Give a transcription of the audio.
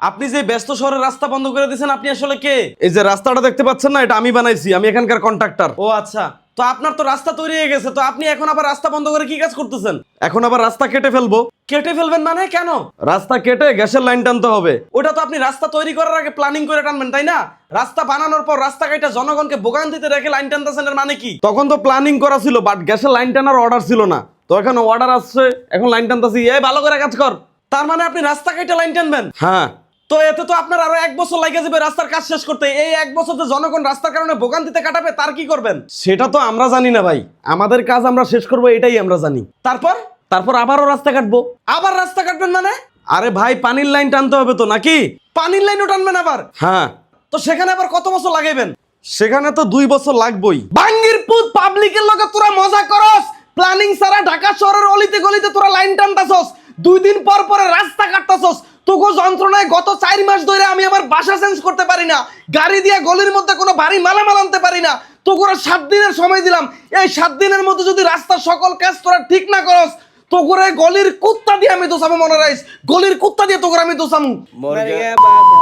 আপনি যে ব্যস্ত শহরের রাস্তা বন্ধ করে দিয়েছেন, আপনি আসলে কে? এই যে রাস্তাটা দেখতে পাচ্ছেন না, এটা আমি বানাইছি, আমি এখানকার কন্ট্রাক্টর। ও আচ্ছা, তো আপনার তো রাস্তা তৈরি হয়ে গেছে, তো আপনি এখন আবার রাস্তা বন্ধ করে কি কাজ করতেছেন? এখন আবার রাস্তা কেটে ফেলবো। কেটে ফেলবেন মানে কেন? রাস্তা কেটে গ্যাসের লাইন টানতে হবে। ওটা তো আপনি রাস্তা তৈরি করার আগে প্ল্যানিং করে টানবেন, তাই না? রাস্তা বানানোর পর রাস্তা কাটা জনগণকে ভোগান্তিতে রেখে লাইন টানতেছেন, এর মানে কি? তখন তো প্ল্যানিং করা ছিল, বাট গ্যাসের লাইন টানার অর্ডার ছিল না। তো এখন অর্ডার আসছে, এখন লাইন টানতেছি। এই ভালো করে কাজ কর। তার মানে আপনি রাস্তা কেটে লাইন টানবেন? হ্যাঁ। তো এতে তো আপনার আরো 1 বছর লাগে যাবে রাস্তার কাজ শেষ করতে। এই 1 বছর যে জনগণ রাস্তার কারণে ভোগান্তিতে কাটাবে, তার কি করবেন? সেটা তো আমরা জানি না ভাই, আমাদের কাজ আমরা শেষ করবো এটাই আমরা জানি। তারপর তারপর আবারও রাস্তা কাটবো। আবার রাস্তা কাটবেন মানে? আরে ভাই, পানির লাইন টানতে হবে তো, নাকি? পানির লাইনও টানবেন আবার? হ্যাঁ। তো সেখানে আবার কত বছর লাগাইবেন? সেখানে তো 2 বছর লাগবেই। বাঙ্গির পুত, পাবলিকের লগে তোরা মজা করস। প্ল্যানিং ছাড়া ঢাকা শহরের অলিতে গলিতে তোরা লাইন টানতাছস, 2 দিন পর পরে রাস্তা কাটতাছস। তোগো যন্ত্রণায় গত 4 মাস ধরে আমি আমার বাসা চেঞ্জ করতে পারি না, গাড়ি দিয়ে গলির মধ্যে কোনো ভারী মালামাল আনতে পারি না। তোগোরা 7 দিনের সময় দিলাম, এই 7 দিনের মধ্যে যদি রাস্তার সকল কাজ তোরা ঠিক না করস, তোগোরে গলির কুত্তা দিয়ে আমি দোসামু। মনে রাখিস, গলির কুত্তা দিয়ে তোগোরা আমি দোসামু। मर गया बाबा